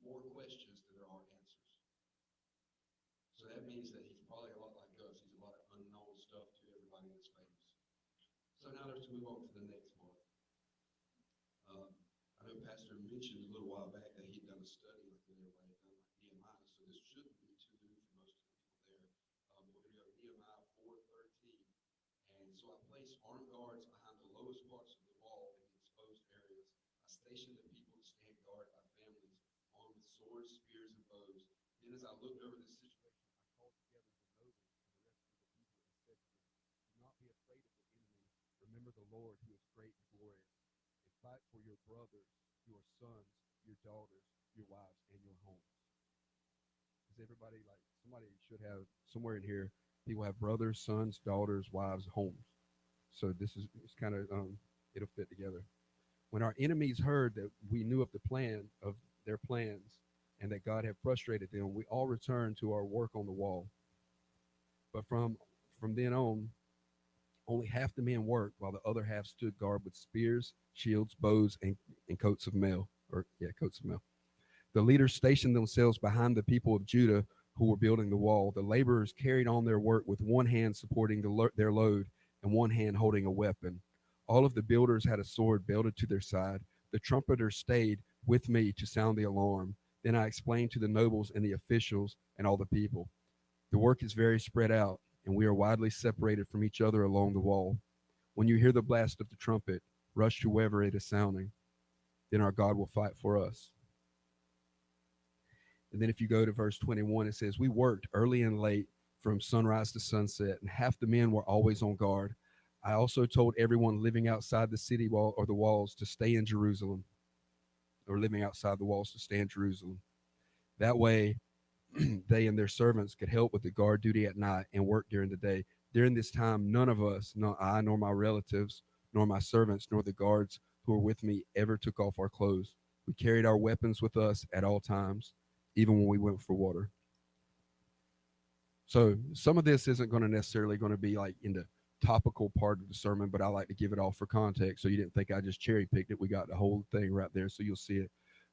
more questions than there are answers. So that means that he's probably a lot like us. He's a lot of unknown stuff to everybody that's famous. So now let's move on to the next part. I know Pastor mentioned a little while back that he'd done a study like that everybody had done, like Nehemiah. So this shouldn't be too new for most of the people there. We're going to go to Nehemiah 4:13. And so I placed armed guards behind the lowest parts of the wall in the exposed areas. I stationed the people to stand guard by families, armed with swords, spears, and bows. Then as I looked over this situation, I called together the nobles and the rest of the people and said to them, do not be afraid of the enemy. Remember the Lord who is great and glorious. And fight for your brothers, your sons, your daughters, your wives, and your homes. Is everybody like, somebody should have somewhere in here, people have brothers, sons, daughters, wives, homes. So this is, it's kind of, it'll fit together. When our enemies heard that we knew of the plan of their plans and that God had frustrated them, we all returned to our work on the wall. But from then on, only half the men worked, while the other half stood guard with spears, shields, bows, and coats of mail. Or yeah, coats of mail. The leaders stationed themselves behind the people of Judah who were building the wall. The laborers carried on their work with one hand supporting their load and one hand holding a weapon. All of the builders had a sword belted to their side. The trumpeters stayed with me to sound the alarm. Then I explained to the nobles and the officials and all the people. The work is very spread out, and we are widely separated from each other along the wall. When you hear the blast of the trumpet, rush to wherever it is sounding. Then our God will fight for us. And then if you go to verse 21, it says, we worked early and late from sunrise to sunset, and half the men were always on guard. I also told everyone living outside the city wall or the walls to stay in Jerusalem, or living outside the walls to stay in Jerusalem. That way, they and their servants could help with the guard duty at night and work during the day. During this time, none of us, not I, nor my relatives, nor my servants, nor the guards who were with me, ever took off our clothes. We carried our weapons with us at all times, even when we went for water. So some of this isn't going to necessarily going to be like in the topical part of the sermon, but I like to give it all for context. So you didn't think I just cherry picked it. We got the whole thing right there, so you'll see it.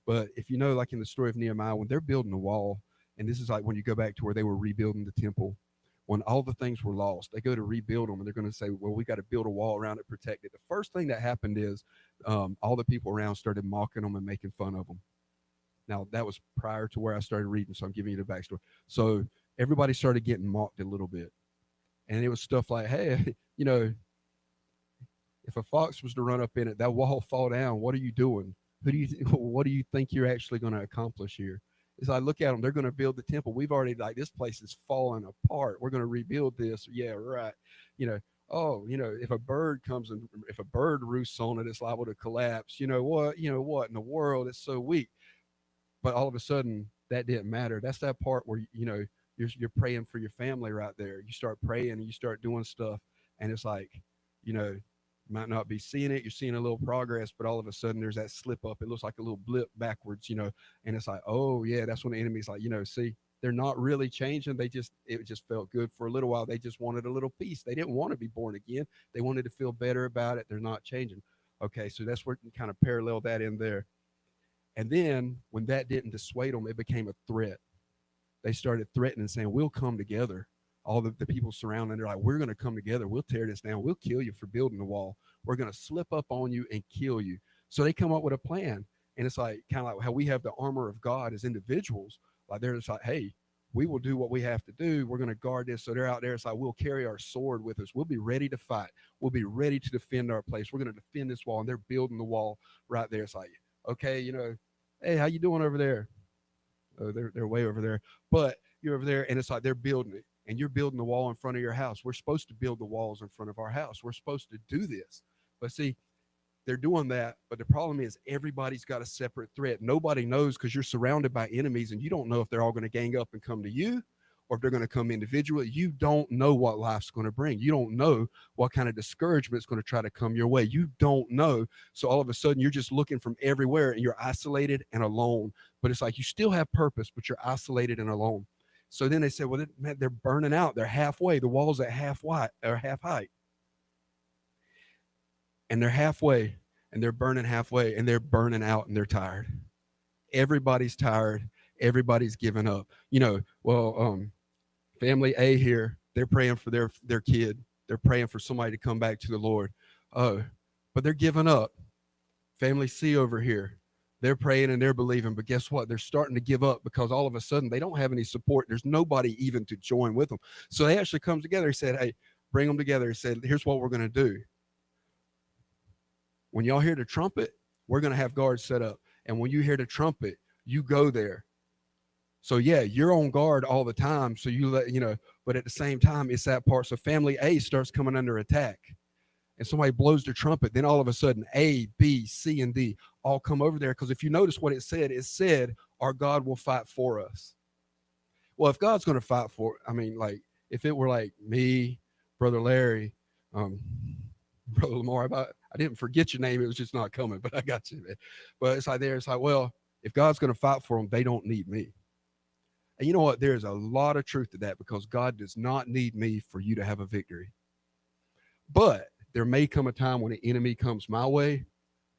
But if you know, like in the story of Nehemiah, when they're building a wall, and this is like when you go back to where they were rebuilding the temple, when all the things were lost, they go to rebuild them, and they're going to say, well, we got to build a wall around it, protect it. The first thing that happened is all the people around started mocking them and making fun of them. Now, that was prior to where I started reading, so I'm giving you the backstory. So everybody started getting mocked a little bit. And it was stuff like, hey, if a fox was to run up in it, that wall fall down. What are you doing? What do you think you're actually going to accomplish here? As I look at them, they're going to build the temple. We've already, like, this place is falling apart. We're going to rebuild this. Yeah, right. You know, if a bird comes and if a bird roosts on it, it's liable to collapse. What in the world? It's so weak. But all of a sudden, that didn't matter. That's that part where, you're praying for your family right there. You start praying and you start doing stuff. And it's like, you might not be seeing it. You're seeing a little progress, but all of a sudden there's that slip up. It looks like a little blip backwards, and it's like, oh yeah, that's when the enemy's like, see, they're not really changing. It just felt good for a little while. They just wanted a little peace. They didn't want to be born again. They wanted to feel better about it. They're not changing. Okay, so that's where you kind of parallel that in there. And then when that didn't dissuade them, it became a threat. They started threatening, saying, we'll come together. All the people surrounding, they're like, we're going to come together. We'll tear this down. We'll kill you for building the wall. We're going to slip up on you and kill you. So they come up with a plan. And it's like kind of like how we have the armor of God as individuals. Like they're just like, hey, we will do what we have to do. We're going to guard this. So they're out there. It's like, we'll carry our sword with us. We'll be ready to fight. We'll be ready to defend our place. We're going to defend this wall. And they're building the wall right there. It's like, okay, hey, how you doing over there? Oh, they're way over there. But you're over there, and it's like they're building it. And you're building the wall in front of your house. We're supposed to build the walls in front of our house. We're supposed to do this. But see, they're doing that. But the problem is everybody's got a separate threat. Nobody knows because you're surrounded by enemies and you don't know if they're all going to gang up and come to you or if they're going to come individually. You don't know what life's going to bring. You don't know what kind of discouragement is going to try to come your way. You don't know. So all of a sudden you're just looking from everywhere and you're isolated and alone. But it's like you still have purpose, but you're isolated and alone. So then they said, well, man, they're burning out. They're halfway. The wall's at half height. And they're halfway, and they're burning halfway, and they're burning out, and they're tired. Everybody's tired. Everybody's given up. Family A here, they're praying for their kid. They're praying for somebody to come back to the Lord. Oh, but they're giving up. Family C over here, they're praying and they're believing, but guess what? They're starting to give up because all of a sudden they don't have any support. There's nobody even to join with them. So they actually come together. He said, "Hey, bring them together." He said, "Here's what we're going to do. When y'all hear the trumpet, we're going to have guards set up. And when you hear the trumpet, you go there. So yeah, you're on guard all the time. So but at the same time, it's that part. So family A starts coming under attack and somebody blows the trumpet. Then all of a sudden, A, B, C, and D all come over there. Because if you notice what it said, our God will fight for us. Well, if God's going to fight for, I mean, like if it were like me, Brother Larry, um, Brother Lamar, I didn't forget your name. It was just not coming, but I got you, man. But it's like, well, if God's going to fight for them, they don't need me. And you know what? There's a lot of truth to that because God does not need me for you to have a victory. But there may come a time when an enemy comes my way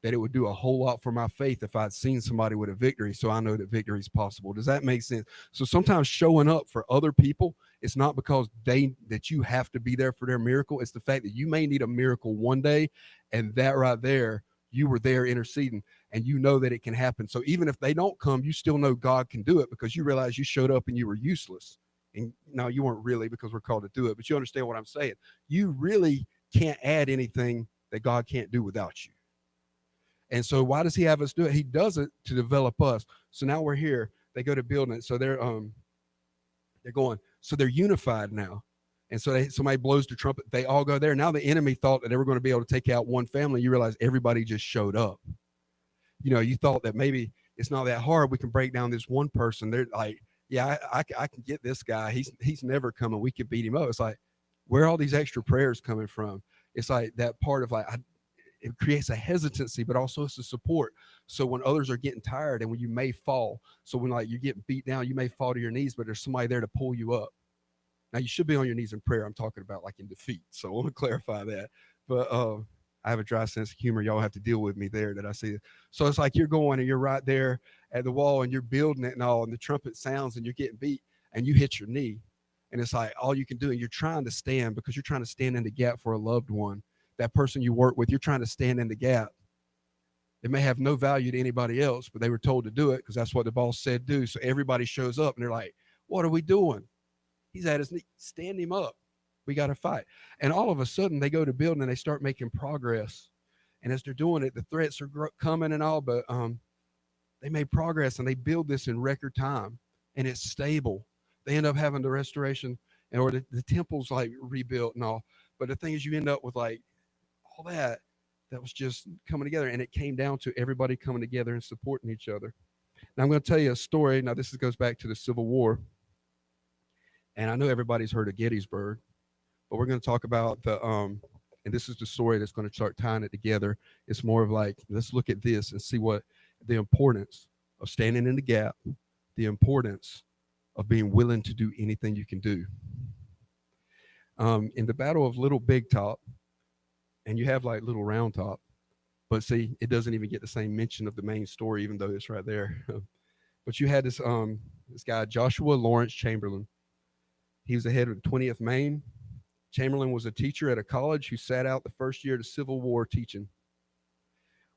that it would do a whole lot for my faith if I'd seen somebody with a victory, so I know that victory is possible. Does that make sense? So sometimes showing up for other people, it's not because that you have to be there for their miracle. It's the fact that you may need a miracle one day, and that right there, you were there interceding, and you know that it can happen. So even if they don't come, you still know God can do it because you realize you showed up and you were useless. And no, you weren't really, because we're called to do it, but you understand what I'm saying. You really can't add anything that God can't do without you. And so why does he have us do it? He does it to develop us. So now we're here. They go to building it. So they're going. So they're unified now. And so somebody blows the trumpet. They all go there. Now the enemy thought that they were going to be able to take out one family. You realize everybody just showed up. You thought that maybe it's not that hard. We can break down this one person. They're like, yeah, I can get this guy. He's never coming. We could beat him up. It's like, where are all these extra prayers coming from? It's like that part of like, it creates a hesitancy, but also it's a support. So when others are getting tired and when you may fall, so when like you're getting beat down, you may fall to your knees, but there's somebody there to pull you up. Now you should be on your knees in prayer. I'm talking about like in defeat. So I want to clarify that. But I have a dry sense of humor. Y'all have to deal with me there that I see it. So it's like you're going and you're right there at the wall and you're building it and all, and the trumpet sounds and you're getting beat and you hit your knee. And it's like all you can do, and you're trying to stand because you're trying to stand in the gap for a loved one. That person you work with, you're trying to stand in the gap. It may have no value to anybody else, but they were told to do it because that's what the boss said do. So everybody shows up and they're like, what are we doing? He's at his knee. Stand him up. We got to fight. And all of a sudden they go to building and they start making progress. And as they're doing it, the threats are coming and all, but they made progress and they build this in record time and it's stable. They end up having the restoration or the temple's like rebuilt and all. But the thing is, you end up with like all that was just coming together, and it came down to everybody coming together and supporting each other. Now I'm going to tell you a story. Now this goes back to the Civil War, and I know everybody's heard of Gettysburg, but we're going to talk about and this is the story that's going to start tying it together. It's more of like, let's look at this and see what the importance of standing in the gap, the importance of being willing to do anything you can do. In the Battle of Little Big Top, and you have like Little Round Top, but see, it doesn't even get the same mention of the main story, even though it's right there. But you had this guy, Joshua Lawrence Chamberlain. He was the head of the 20th Maine. Chamberlain was a teacher at a college who sat out the first year of the Civil War teaching.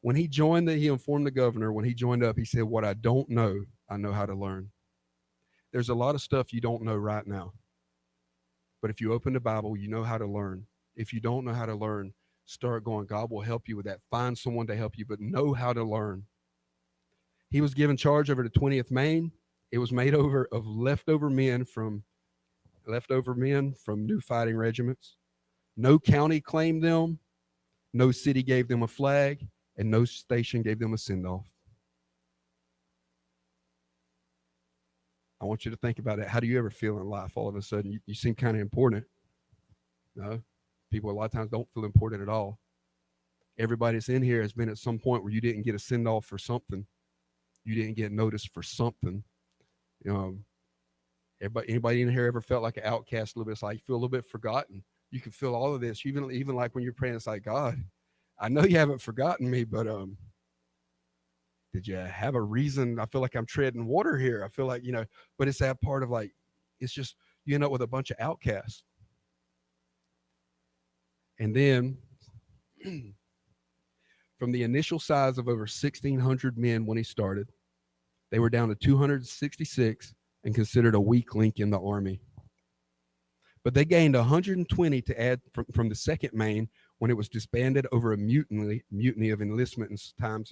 When he joined, he informed the governor, when he joined up, he said, what I don't know, I know how to learn. There's a lot of stuff you don't know right now. But if you open the Bible, you know how to learn. If you don't know how to learn, start going. God will help you with that. Find someone to help you, but know how to learn. He was given charge over the 20th Maine. It was made over of leftover men from new fighting regiments. No county claimed them. No city gave them a flag, and no station gave them a send-off. I want you to think about it. How do you ever feel in life? All of a sudden, you seem kind of important. No, people a lot of times don't feel important at all. Everybody that's in here has been at some point where you didn't get a send-off for something. You didn't get noticed for something. Anybody in here ever felt like an outcast a little bit? It's like you feel a little bit forgotten. You can feel all of this. Even like when you're praying, it's like, God, I know you haven't forgotten me, but Did you have a reason? I feel like I'm treading water here. I feel like, but it's that part of like, it's just, you end up with a bunch of outcasts. And then from the initial size of over 1,600 men when he started, they were down to 266 and considered a weak link in the army. But they gained 120 to add from the second main when it was disbanded over a mutiny of enlistment and times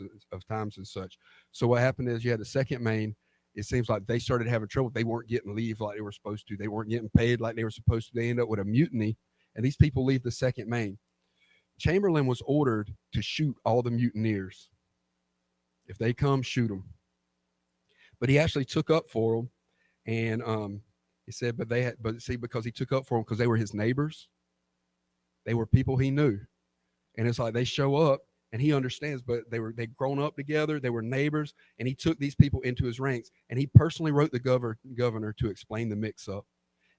and such. So what happened is you had the second main. It seems like they started having trouble. They weren't getting leave like they were supposed to. They weren't getting paid like they were supposed to. They end up with a mutiny, and these people leave the second main. Chamberlain was ordered to shoot all the mutineers. If they come, shoot them. But he actually took up for them, and he said, but see, because he took up for them because they were his neighbors, they were people he knew, and it's like they show up and he understands. But they'd grown up together, they were neighbors, and he took these people into his ranks, and he personally wrote the governor to explain the mix-up.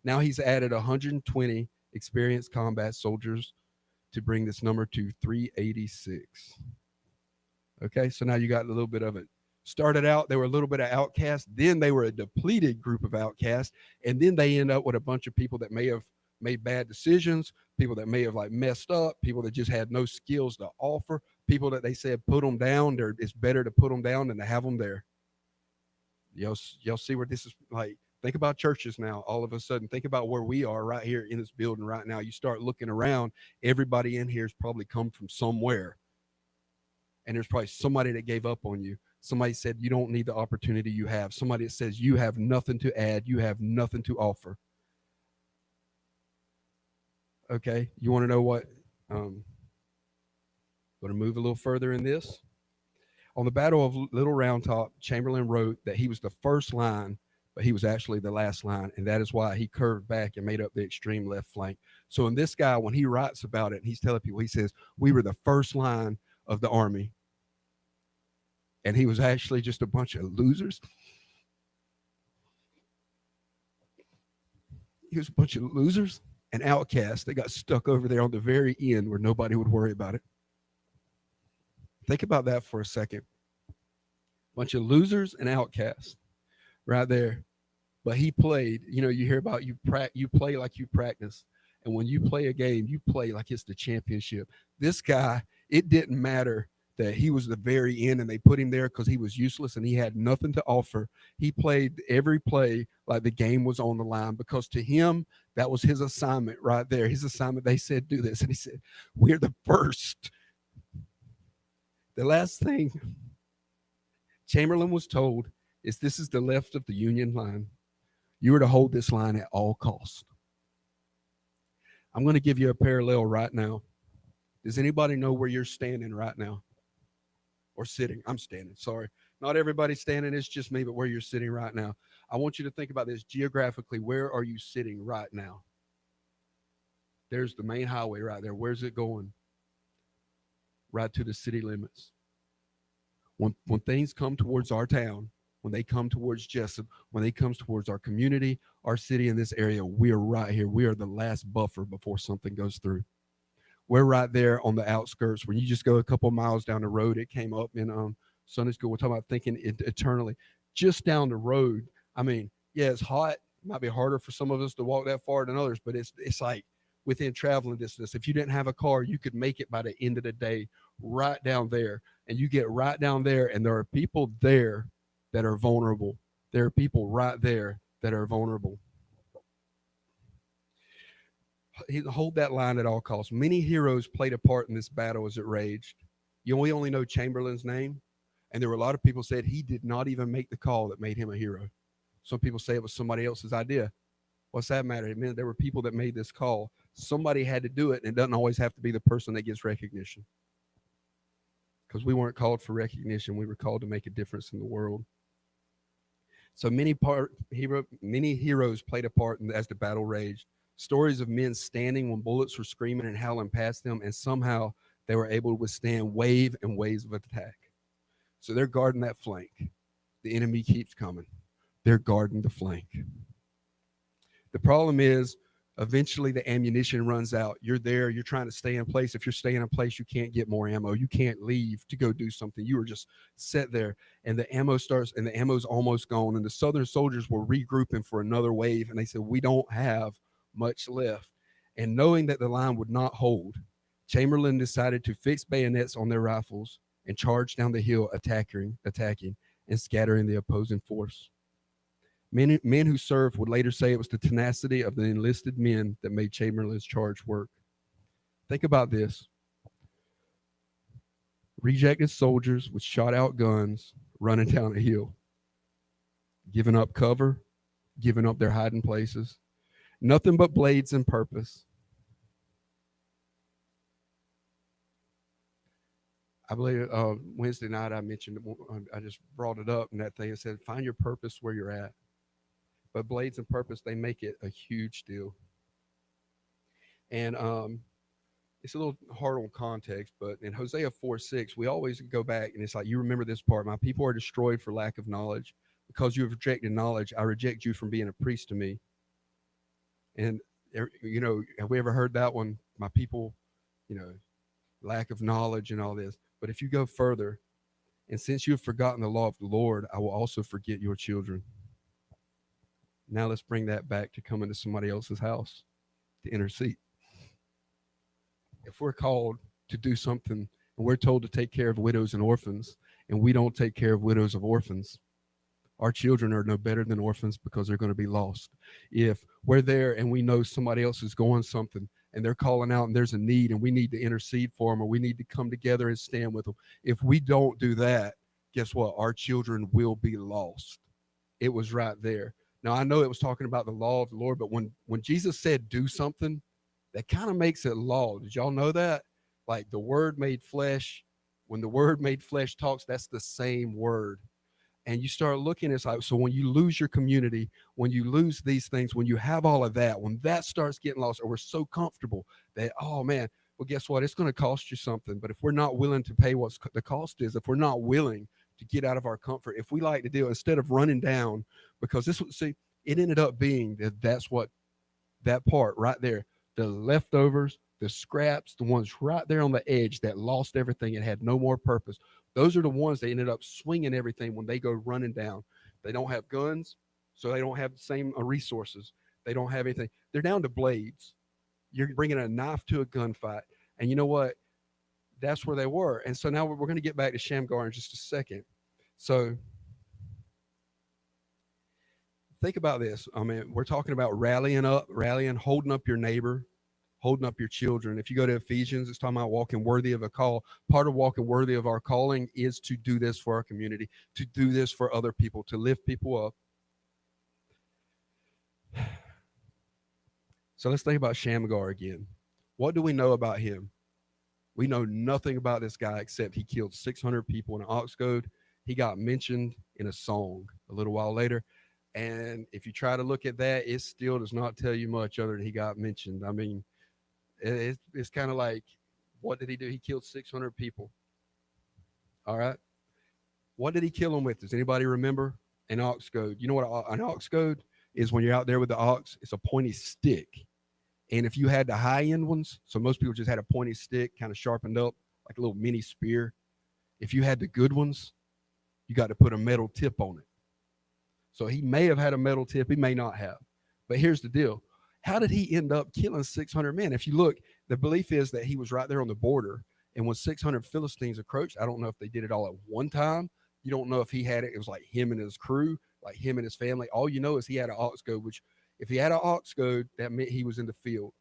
Now he's added 120 experienced combat soldiers to bring this number to 386. Okay, so now you got a little bit of it. Started out, they were a little bit of outcasts. Then they were a depleted group of outcasts. And then they end up with a bunch of people that may have made bad decisions, people that may have like messed up, people that just had no skills to offer, people that they said put them down. It's better to put them down than to have them there. Y'all see where this is like? Think about churches now. All of a sudden, think about where we are right here in this building right now. You start looking around, everybody in here has probably come from somewhere. And there's probably somebody that gave up on you. Somebody said you don't need the opportunity you have. Somebody that says you have nothing to add. You have nothing to offer. Okay, you want to know what? Going to move a little further in this. On the Battle of Little Round Top, Chamberlain wrote that he was the first line, but he was actually the last line, and that is why he curved back and made up the extreme left flank. So in this guy, when he writes about it, he's telling people, he says, we were the first line of the army. And he was actually just a bunch of losers. He was a bunch of losers and outcasts that got stuck over there on the very end where nobody would worry about it. Think about that for a second. Bunch of losers and outcasts right there. But he played, you hear about you play like you practice. And when you play a game, you play like it's the championship. This guy, it didn't matter that he was the very end and they put him there because he was useless and he had nothing to offer. He played every play like the game was on the line, because to him, that was his assignment right there. His assignment, they said, do this. And he said, we're the first. The last thing Chamberlain was told is, this is the left of the Union line. You are to hold this line at all costs. I'm going to give you a parallel right now. Does anybody know where you're standing right now? Or sitting? I'm standing, sorry. Not everybody's standing, it's just me, but where you're sitting right now. I want you to think about this geographically. Where are you sitting right now? There's the main highway right there. Where's it going? Right to the city limits. When things come towards our town, when they come towards Jessup, when they come towards our community, our city in this area, we are right here. We are the last buffer before something goes through. We're right there on the outskirts. When you just go a couple miles down the road, it came up in Sunday school. We're talking about thinking eternally. Just down the road, I mean, yeah, it's hot. It might be harder for some of us to walk that far than others, but it's like within traveling distance. If you didn't have a car, you could make it by the end of the day right down there. And you get right down there, and there are people there that are vulnerable. There are people right there that are vulnerable. Hold that line at all costs. Many heroes played a part in this battle as it raged. We only know Chamberlain's name, and there were a lot of people said he did not even make the call that made him a hero. Some people say it was somebody else's idea. What's that matter? It meant there were people that made this call. Somebody had to do it, and it doesn't always have to be the person that gets recognition. Because we weren't called for recognition. We were called to make a difference in the world. So many heroes played a part as the battle raged. Stories of men standing when bullets were screaming and howling past them, and somehow they were able to withstand wave and waves of attack. So they're guarding that flank. The enemy keeps coming. They're guarding the flank. The problem is Eventually, the ammunition runs out. You're there. You're trying to stay in place. If you're staying in place, you can't get more ammo. You can't leave to go do something. You were just set there, and the ammo starts, and the ammo's almost gone. And the Southern soldiers were regrouping for another wave, and they said, "We don't have much left." And knowing that the line would not hold, Chamberlain decided to fix bayonets on their rifles and charge down the hill, attacking, and scattering the opposing force. Men who served would later say it was the tenacity of the enlisted men that made Chamberlain's charge work. Think about this: rejected soldiers with shot out guns running down a hill, giving up cover, giving up their hiding places, nothing but blades and purpose. I believe Wednesday night I mentioned, I just brought it up, and that thing said, find your purpose where you're at. But blades and purpose, they make it a huge deal. And it's a little hard on context, but in Hosea 4:6, we always go back and it's like, you remember this part: my people are destroyed for lack of knowledge. Because you have rejected knowledge, I reject you from being a priest to me. And, have we ever heard that one? My people, you know, lack of knowledge and all this. But if you go further, and since you have forgotten the law of the Lord, I will also forget your children. Now let's bring that back to coming to somebody else's house to intercede. If we're called to do something and we're told to take care of widows and orphans, and we don't take care of widows of orphans, our children are no better than orphans because they're going to be lost. If we're there and we know somebody else is going something and they're calling out and there's a need and we need to intercede for them, or we need to come together and stand with them, if we don't do that, guess what? Our children will be lost. It was right there. Now, I know it was talking about the law of the Lord, but when Jesus said do something, that kind of makes it law. Did y'all know that? Like the word made flesh, when the word made flesh talks, that's the same word. And you start looking, it's like, so when you lose your community, when you lose these things, when you have all of that, when that starts getting lost, or we're so comfortable that, oh man, well, guess what? It's going to cost you something. But if we're not willing to pay what the cost is, if we're not willing to get out of our comfort, if we like to do it, instead of running down, because this was, see, it ended up being that's what, that part right there, the leftovers, the scraps, the ones right there on the edge that lost everything and had no more purpose. Those are the ones that ended up swinging everything when they go running down. They don't have guns, so they don't have the same resources. They don't have anything. They're down to blades. You're bringing a knife to a gunfight. And you know what? That's where they were. And so now we're going to get back to Shamgar in just a second. So think about this. I mean, we're talking about rallying, holding up your neighbor, holding up your children. If you go to Ephesians, it's talking about walking worthy of a call. Part of walking worthy of our calling is to do this for our community, to do this for other people, to lift people up. So let's think about Shamgar again. What do we know about him? We know nothing about this guy except he killed 600 people in an ox goad. He got mentioned in a song a little while later. And if you try to look at that, it still does not tell you much other than he got mentioned. I mean, it's kind of like, what did he do? He killed 600 people. All right. What did he kill them with? Does anybody remember? An ox goad. You know what an ox goad is? When you're out there with the ox, it's a pointy stick. And if you had the high end ones, so most people just had a pointy stick kind of sharpened up like a little mini spear. If you had the good ones, you got to put a metal tip on it. So he may have had a metal tip, he may not have. But here's the deal: how did he end up killing 600 men? If you look, the belief is that he was right there on the border. And when 600 Philistines approached, I don't know if they did it all at one time. You don't know if he had it. It was like him and his crew, like him and his family. All you know is he had an ox goad, which if he had an ox goad, that meant he was in the field.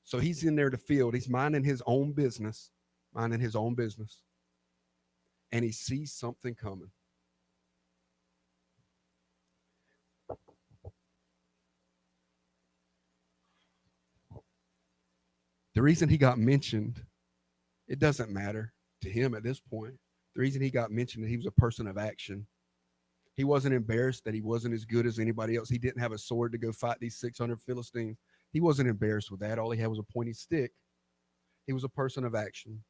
So he's in there, the field. He's minding his own business, and he sees something coming. The reason he got mentioned, it doesn't matter to him at this point. The reason he got mentioned, he was a person of action. He wasn't embarrassed that he wasn't as good as anybody else. He didn't have a sword to go fight these 600 Philistines. He wasn't embarrassed with that. All he had was a pointy stick. He was a person of action.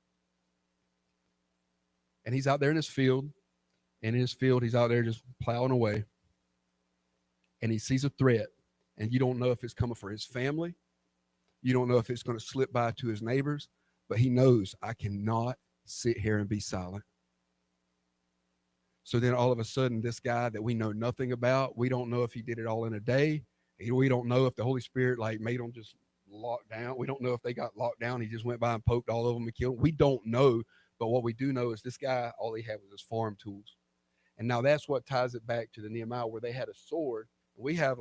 And he's out there in his field. And in his field, he's out there just plowing away. And he sees a threat. And you don't know if it's coming for his family. You don't know if it's going to slip by to his neighbors, but he knows I cannot sit here and be silent. So then all of a sudden, this guy that we know nothing about, we don't know if he did it all in a day. We don't know if the Holy Spirit like made him just locked down. We don't know if they got locked down. He just went by and poked all of them and killed them. We don't know. But what we do know is this guy, all he had was his farm tools. And now that's what ties it back to the Nehemiah where they had a sword. We have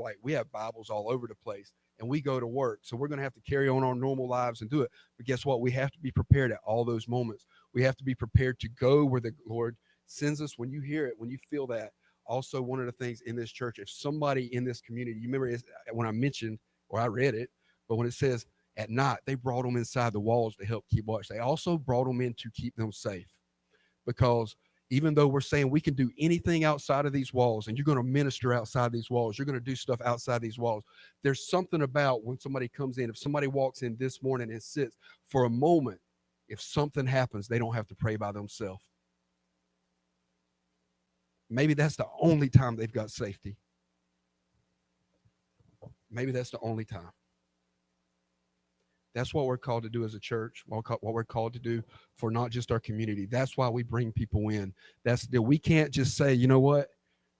Bibles all over the place and we go to work. So we're going to have to carry on our normal lives and do it. But guess what? We have to be prepared at all those moments. We have to be prepared to go where the Lord sends us. When you hear it, when you feel that. Also, one of the things in this church, if somebody in this community, you remember when I mentioned or I read it, but when it says at night, they brought them inside the walls to help keep watch. They also brought them in to keep them safe because even though we're saying we can do anything outside of these walls and you're going to minister outside these walls, you're going to do stuff outside these walls. There's something about when somebody comes in, if somebody walks in this morning and sits for a moment, if something happens, they don't have to pray by themselves. Maybe that's the only time they've got safety. Maybe that's the only time. That's what we're called to do as a church, what we're called to do for not just our community. That's why we bring people in. We can't just say, you know what?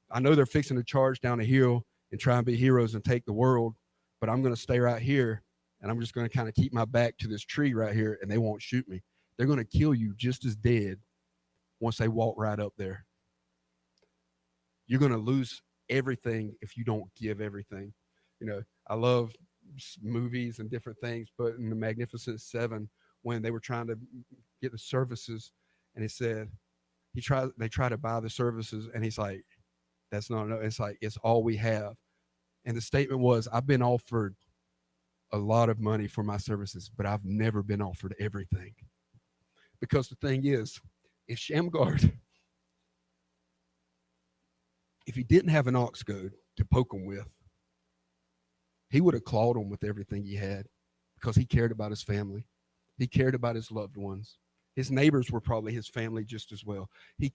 I know they're fixing to charge down a hill and try and be heroes and take the world, but I'm going to stay right here and I'm just going to kind of keep my back to this tree right here and they won't shoot me. They're going to kill you just as dead once they walk right up there. You're going to lose everything if you don't give everything. I love movies and different things, but in the Magnificent Seven, when they were trying to get the services, and he said they try to buy the services, and he's like, "That's not enough." It's like it's all we have. And the statement was, "I've been offered a lot of money for my services, but I've never been offered everything." Because the thing is, if Shamgar, if he didn't have an ox goad to poke him with, he would have clawed him with everything he had because he cared about his family. He cared about his loved ones. His neighbors were probably his family just as well. He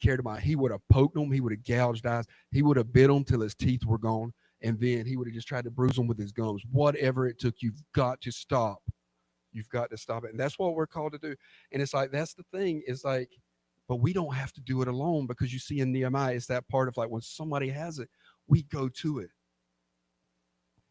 would have poked them. He would have gouged eyes. He would have bit them till his teeth were gone. And then he would have just tried to bruise them with his gums. Whatever it took, you've got to stop. You've got to stop it. And that's what we're called to do. And it's like, that's the thing is like, but we don't have to do it alone because you see in Nehemiah, it's that part of like when somebody has it, we go to it.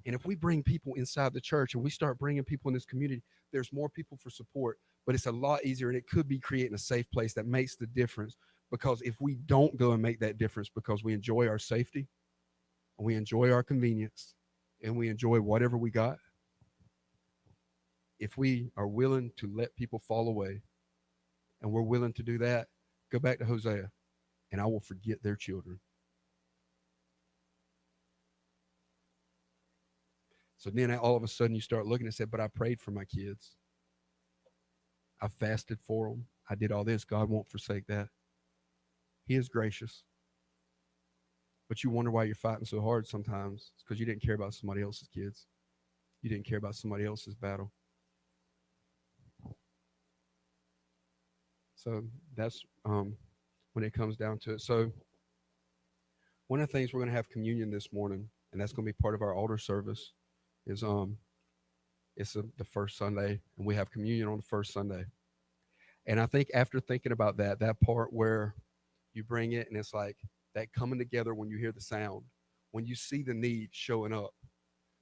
And if we bring people inside the church and we start bringing people in this community, there's more people for support, but it's a lot easier and it could be creating a safe place that makes the difference. Because if we don't go and make that difference because we enjoy our safety and we enjoy our convenience and we enjoy whatever we got, if we are willing to let people fall away and we're willing to do that, go back to Hosea and I will forget their children. So then all of a sudden you start looking and say, but I prayed for my kids. I fasted for them. I did all this. God won't forsake that. He is gracious. But you wonder why you're fighting so hard sometimes. It's because you didn't care about somebody else's kids. You didn't care about somebody else's battle. So that's when it comes down to it. So one of the things we're going to have communion this morning, and that's going to be part of our altar service, is it's the first Sunday, and we have communion on the first Sunday. And I think after thinking about that part where you bring it and it's like that coming together when you hear the sound, when you see the need showing up,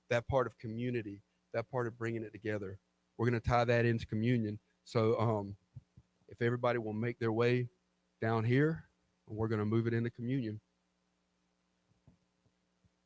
that part of community, that part of bringing it together, we're going to tie that into communion. So if everybody will make their way down here, we're going to move it into communion.